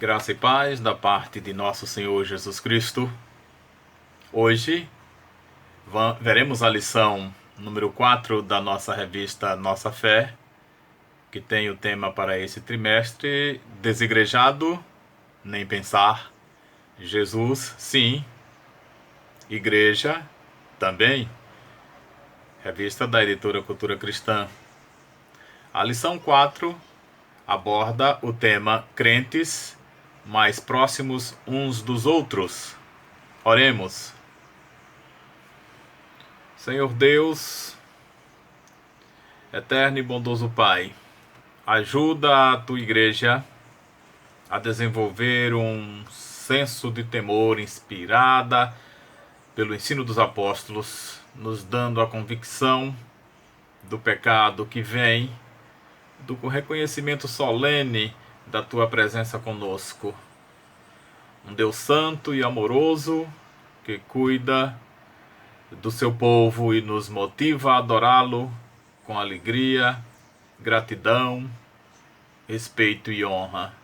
Graça e paz da parte de nosso Senhor Jesus Cristo. Hoje veremos a lição número 4 da nossa revista Nossa Fé, que tem o tema para esse trimestre: Desigrejado, nem pensar. Jesus, sim. Igreja, também. Revista da editora Cultura Cristã. A lição 4 aborda o tema crentes mais próximos uns dos outros. Oremos. Senhor Deus, eterno e bondoso Pai, ajuda a tua igreja a desenvolver um senso de temor inspirada pelo ensino dos apóstolos, nos dando a convicção do pecado que vem, do reconhecimento solene da tua presença conosco. Um Deus santo e amoroso que cuida do seu povo e nos motiva a adorá-lo com alegria, gratidão, respeito e honra.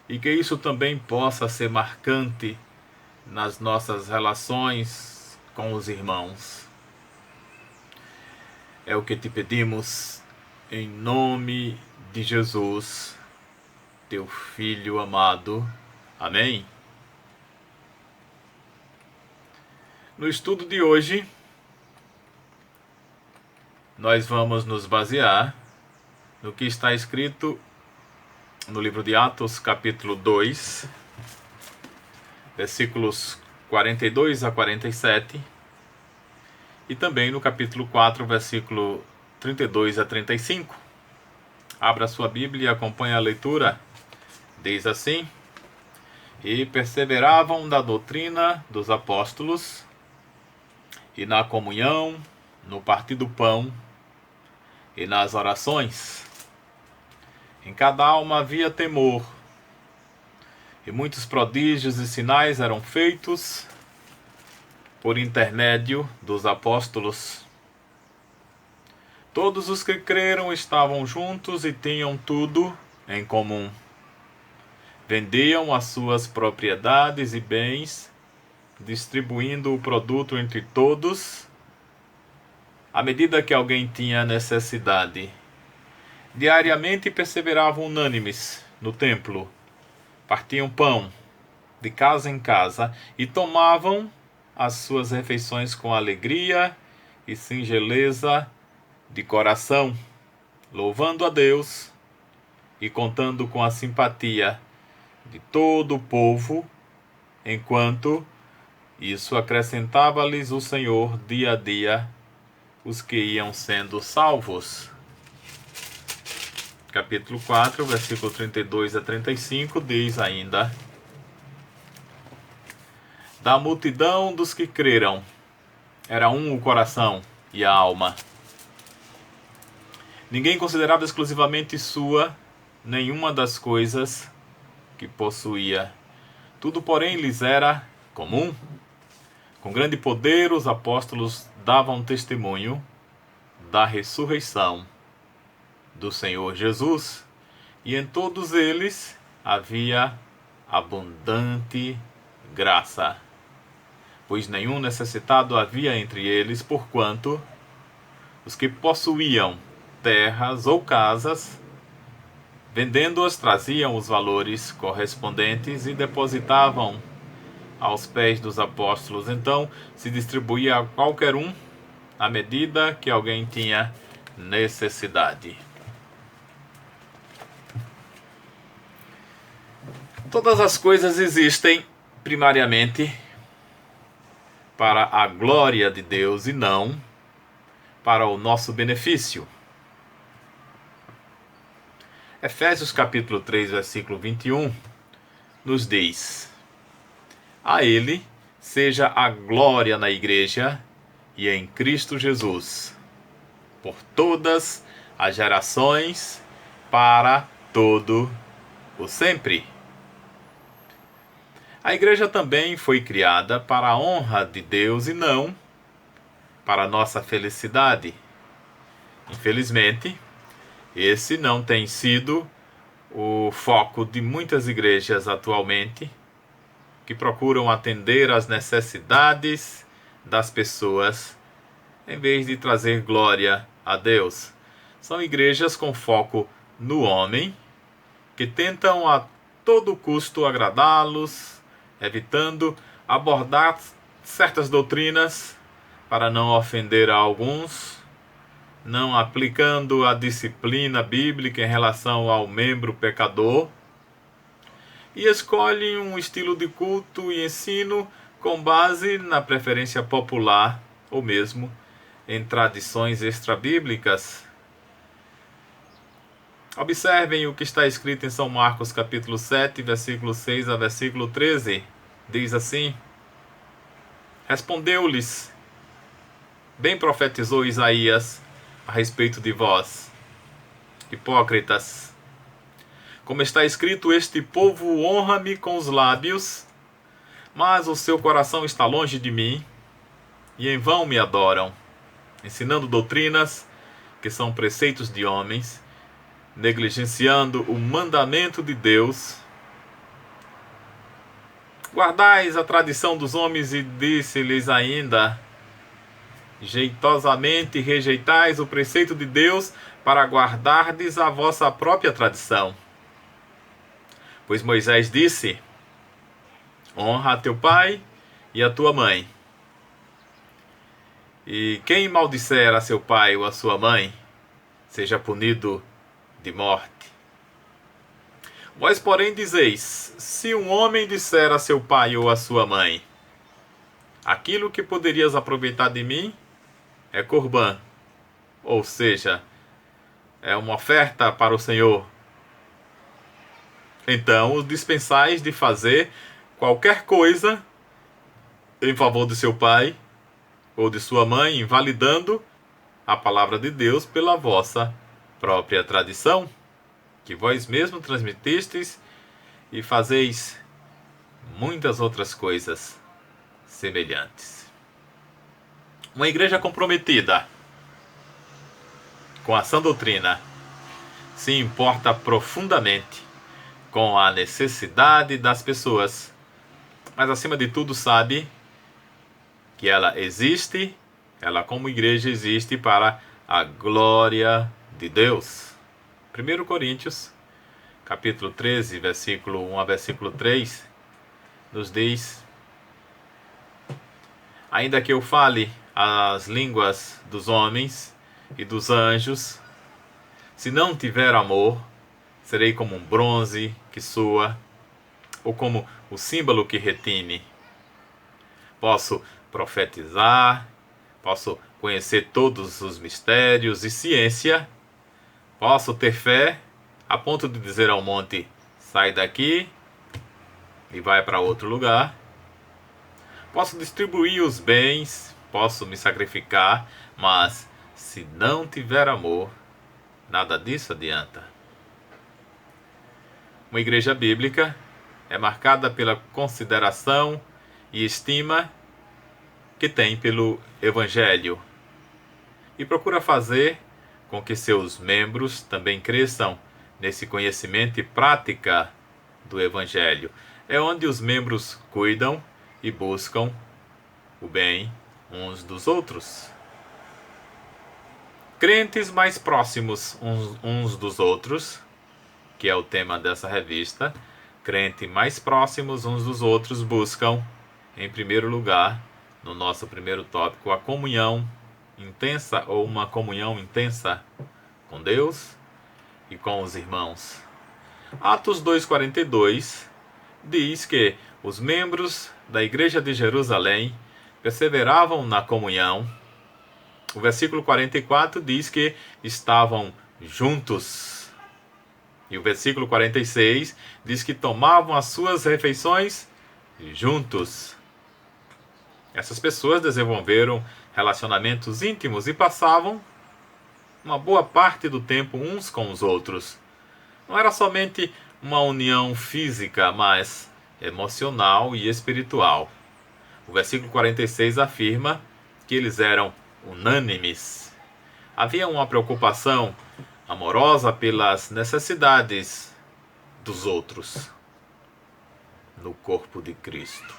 E que isso também possa ser marcante nas nossas relações com os irmãos. É o que te pedimos em nome de Jesus, teu Filho amado. Amém? No estudo de hoje, nós vamos nos basear no que está escrito no livro de Atos, capítulo 2, versículos 42 a 47, e também no capítulo 4, versículo 32 a 35. Abra sua Bíblia e acompanhe a leitura. Diz assim: E perseveravam da doutrina dos apóstolos, e na comunhão, no partir do pão, e nas orações. Em cada alma havia temor, e muitos prodígios e sinais eram feitos por intermédio dos apóstolos. Todos os que creram estavam juntos e tinham tudo em comum. Vendiam as suas propriedades e bens, distribuindo o produto entre todos, à medida que alguém tinha necessidade. Diariamente perseveravam unânimes no templo, partiam pão de casa em casa e tomavam as suas refeições com alegria e singeleza de coração, louvando a Deus e contando com a simpatia de todo o povo, enquanto isso acrescentava-lhes o Senhor dia a dia os que iam sendo salvos. Capítulo 4, versículo 32 a 35 diz ainda: Da multidão dos que creram, era um o coração e a alma. Ninguém considerava exclusivamente sua nenhuma das coisas que possuía. Tudo, porém, lhes era comum. Com grande poder, os apóstolos davam testemunho da ressurreição do Senhor Jesus, e em todos eles havia abundante graça, pois nenhum necessitado havia entre eles, porquanto os que possuíam terras ou casas, vendendo-as, traziam os valores correspondentes e depositavam aos pés dos apóstolos. Então se distribuía a qualquer um à medida que alguém tinha necessidade. Todas as coisas existem primariamente para a glória de Deus e não para o nosso benefício. Efésios capítulo 3, versículo 21 nos diz: A Ele seja a glória na Igreja e em Cristo Jesus, por todas as gerações, para todo o sempre. A Igreja também foi criada para a honra de Deus e não para a nossa felicidade. Infelizmente, esse não tem sido o foco de muitas igrejas atualmente, que procuram atender às necessidades das pessoas, em vez de trazer glória a Deus. São igrejas com foco no homem, que tentam a todo custo agradá-los, evitando abordar certas doutrinas para não ofender a alguns, não aplicando a disciplina bíblica em relação ao membro pecador, e escolhem um estilo de culto e ensino com base na preferência popular ou mesmo em tradições extrabíblicas. Observem o que está escrito em São Marcos capítulo 7, versículo 6 a versículo 13. Diz assim: Respondeu-lhes: Bem profetizou Isaías a respeito de vós, hipócritas. Como está escrito, este povo honra-me com os lábios, mas o seu coração está longe de mim, e em vão me adoram, ensinando doutrinas que são preceitos de homens, negligenciando o mandamento de Deus. Guardais a tradição dos homens, e disse-lhes ainda: jeitosamente rejeitais o preceito de Deus para guardardes a vossa própria tradição. Pois Moisés disse: honra a teu pai e a tua mãe. E quem maldisser a seu pai ou a sua mãe, seja punido de morte. Vós, porém, dizeis: se um homem disser a seu pai ou a sua mãe, aquilo que poderias aproveitar de mim é corbã, ou seja, é uma oferta para o Senhor, então os dispensais de fazer qualquer coisa em favor de seu pai ou de sua mãe, invalidando a palavra de Deus pela vossa própria tradição, que vós mesmos transmitistes, e fazeis muitas outras coisas semelhantes. Uma igreja comprometida com a sã doutrina se importa profundamente com a necessidade das pessoas, mas acima de tudo sabe que ela existe, ela como igreja existe para a glória de Deus. 1 Coríntios, capítulo 13, versículo 1 a versículo 3, nos diz: ainda que eu fale as línguas dos homens e dos anjos, se não tiver amor, serei como um bronze que soa, ou como o símbolo que retine. Posso profetizar, posso conhecer todos os mistérios e ciência, posso ter fé a ponto de dizer ao monte: sai daqui e vai para outro lugar. Posso distribuir os bens, posso me sacrificar, mas se não tiver amor, nada disso adianta. Uma igreja bíblica é marcada pela consideração e estima que tem pelo Evangelho e procura fazer com que seus membros também cresçam nesse conhecimento e prática do Evangelho. É onde os membros cuidam e buscam o bem uns dos outros. Crentes mais próximos uns dos outros, que é o tema dessa revista, crentes mais próximos uns dos outros buscam, em primeiro lugar, no nosso primeiro tópico, a comunhão intensa ou uma comunhão intensa com Deus e com os irmãos. Atos 2,42 diz que os membros da igreja de Jerusalém perseveravam na comunhão. O versículo 44 diz que estavam juntos. E o versículo 46 diz que tomavam as suas refeições juntos. Essas pessoas desenvolveram relacionamentos íntimos e passavam uma boa parte do tempo uns com os outros. Não era somente uma união física, mas emocional e espiritual. O versículo 46 afirma que eles eram unânimes. Havia uma preocupação amorosa pelas necessidades dos outros no corpo de Cristo.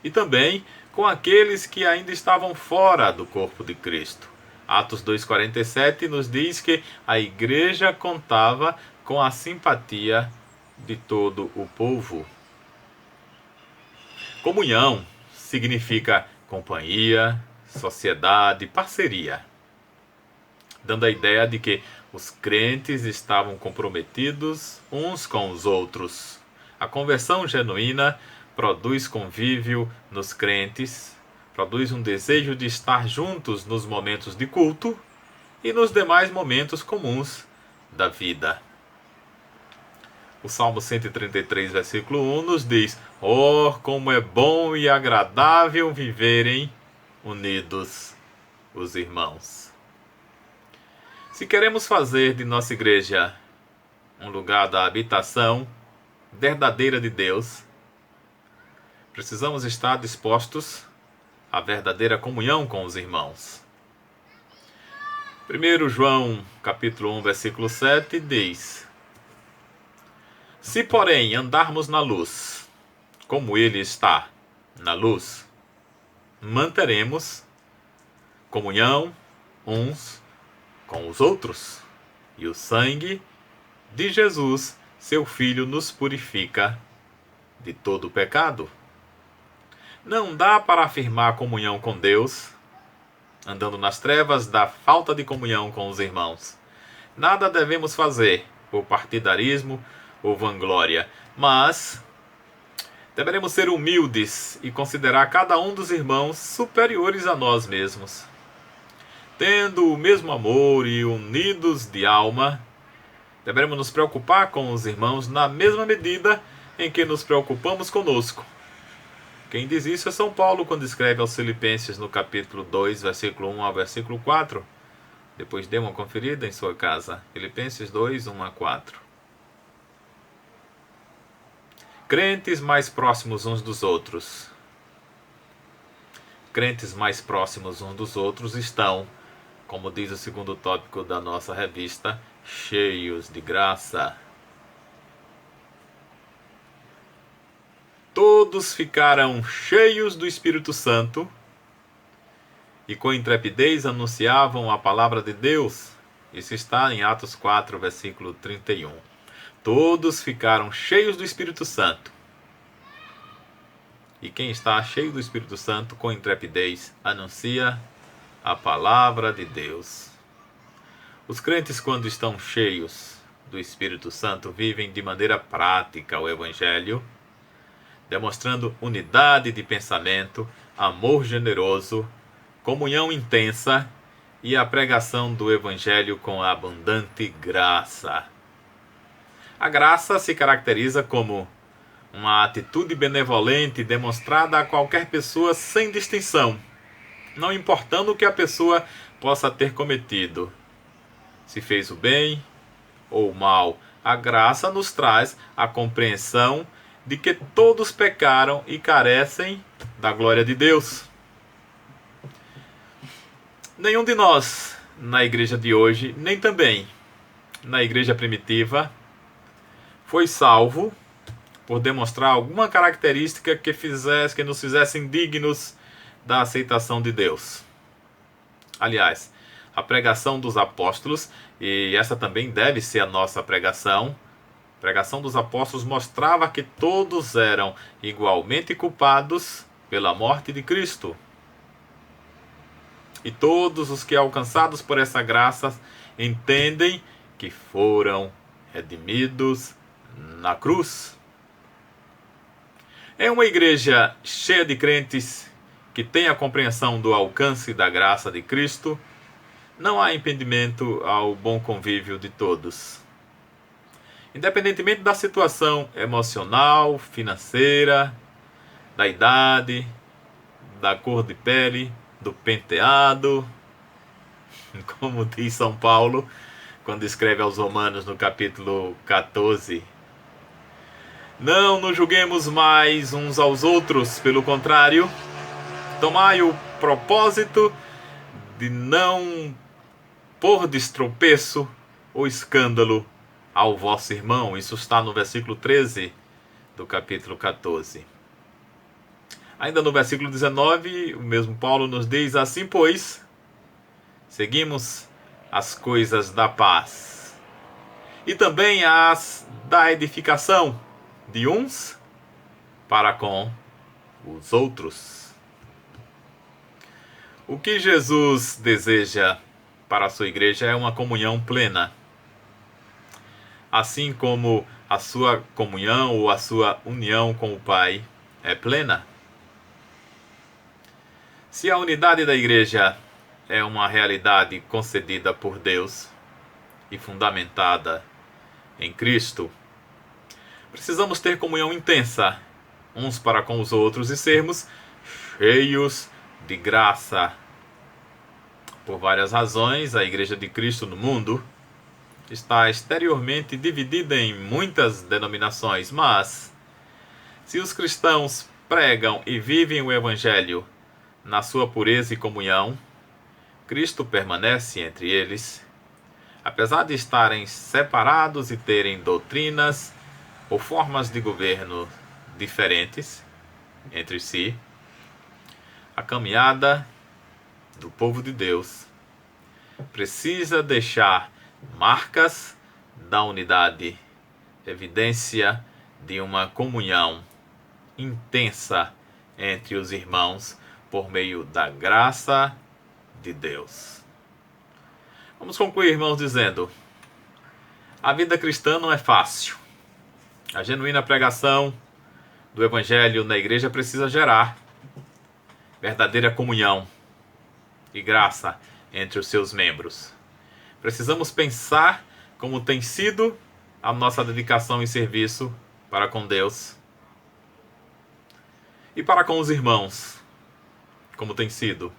E também com aqueles que ainda estavam fora do corpo de Cristo. Atos 2,47 nos diz que a igreja contava com a simpatia de todo o povo. Comunhão significa companhia, sociedade, parceria, dando a ideia de que os crentes estavam comprometidos uns com os outros. A conversão genuína produz convívio nos crentes, produz um desejo de estar juntos nos momentos de culto e nos demais momentos comuns da vida. O Salmo 133, versículo 1 nos diz: Oh, como é bom e agradável viverem unidos os irmãos. Se queremos fazer de nossa igreja um lugar da habitação verdadeira de Deus, precisamos estar dispostos à verdadeira comunhão com os irmãos. 1 João, capítulo 1, versículo 7, diz: Se, porém, andarmos na luz, como Ele está na luz, manteremos comunhão uns com os outros, e o sangue de Jesus, seu Filho, nos purifica de todo o pecado. Não dá para afirmar comunhão com Deus andando nas trevas da falta de comunhão com os irmãos. Nada devemos fazer por partidarismo ou vanglória, mas deveremos ser humildes e considerar cada um dos irmãos superiores a nós mesmos. Tendo o mesmo amor e unidos de alma, devemos nos preocupar com os irmãos na mesma medida em que nos preocupamos conosco. Quem diz isso é São Paulo quando escreve aos Filipenses no capítulo 2, versículo 1 ao versículo 4. Depois dê uma conferida em sua casa. Filipenses 2, 1 a 4. Crentes mais próximos uns dos outros. Crentes mais próximos uns dos outros estão, como diz o segundo tópico da nossa revista, cheios de graça. Todos ficaram cheios do Espírito Santo e com intrepidez anunciavam a palavra de Deus. Isso está em Atos 4, versículo 31. Todos ficaram cheios do Espírito Santo. E quem está cheio do Espírito Santo com intrepidez anuncia a palavra de Deus. Os crentes, quando estão cheios do Espírito Santo, vivem de maneira prática o Evangelho, demonstrando unidade de pensamento, amor generoso, comunhão intensa e a pregação do Evangelho com abundante graça. A graça se caracteriza como uma atitude benevolente demonstrada a qualquer pessoa sem distinção, não importando o que a pessoa possa ter cometido. Se fez o bem ou o mal, a graça nos traz a compreensão de que todos pecaram e carecem da glória de Deus. Nenhum de nós, na igreja de hoje, nem também na igreja primitiva, foi salvo por demonstrar alguma característica que nos fizessem dignos da aceitação de Deus. Aliás, a pregação dos apóstolos, e essa também deve ser a nossa pregação, a pregação dos apóstolos mostrava que todos eram igualmente culpados pela morte de Cristo. E todos os que alcançados por essa graça entendem que foram redimidos na cruz. É uma igreja cheia de crentes que tem a compreensão do alcance da graça de Cristo, não há impedimento ao bom convívio de todos. Independentemente da situação emocional, financeira, da idade, da cor de pele, do penteado, como diz São Paulo quando escreve aos Romanos no capítulo 14. Não nos julguemos mais uns aos outros, pelo contrário, tomai o propósito de não pôr de tropeço ou escândalo ao vosso irmão. Isso está no versículo 13 do capítulo 14. Ainda no versículo 19, o mesmo Paulo nos diz: assim, pois, seguimos as coisas da paz e também as da edificação de uns para com os outros. O que Jesus deseja para a sua igreja é uma comunhão plena. Assim como a sua comunhão ou a sua união com o Pai é plena. Se a unidade da igreja é uma realidade concedida por Deus e fundamentada em Cristo, precisamos ter comunhão intensa uns para com os outros e sermos cheios de graça. Por várias razões, a Igreja de Cristo no mundo está exteriormente dividida em muitas denominações, mas se os cristãos pregam e vivem o Evangelho na sua pureza e comunhão, Cristo permanece entre eles. Apesar de estarem separados e terem doutrinas ou formas de governo diferentes entre si, a caminhada do povo de Deus precisa deixar marcas da unidade, evidência de uma comunhão intensa entre os irmãos por meio da graça de Deus. Vamos concluir, irmãos, dizendo: a vida cristã não é fácil. A genuína pregação do Evangelho na igreja precisa gerar verdadeira comunhão e graça entre os seus membros. Precisamos pensar como tem sido a nossa dedicação e serviço para com Deus e para com os irmãos, como tem sido,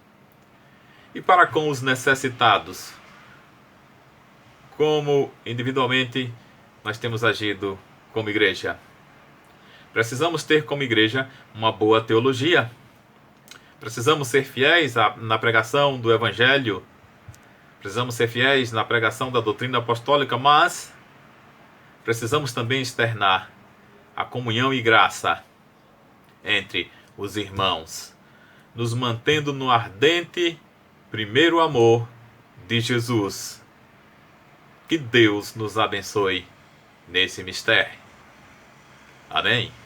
e para com os necessitados, como individualmente nós temos agido como igreja. Precisamos ter como igreja uma boa teologia. Precisamos ser fiéis na pregação do Evangelho. Precisamos ser fiéis na pregação da doutrina apostólica, mas precisamos também externar a comunhão e graça entre os irmãos, nos mantendo no ardente primeiro amor de Jesus. Que Deus nos abençoe nesse mistério. Amém.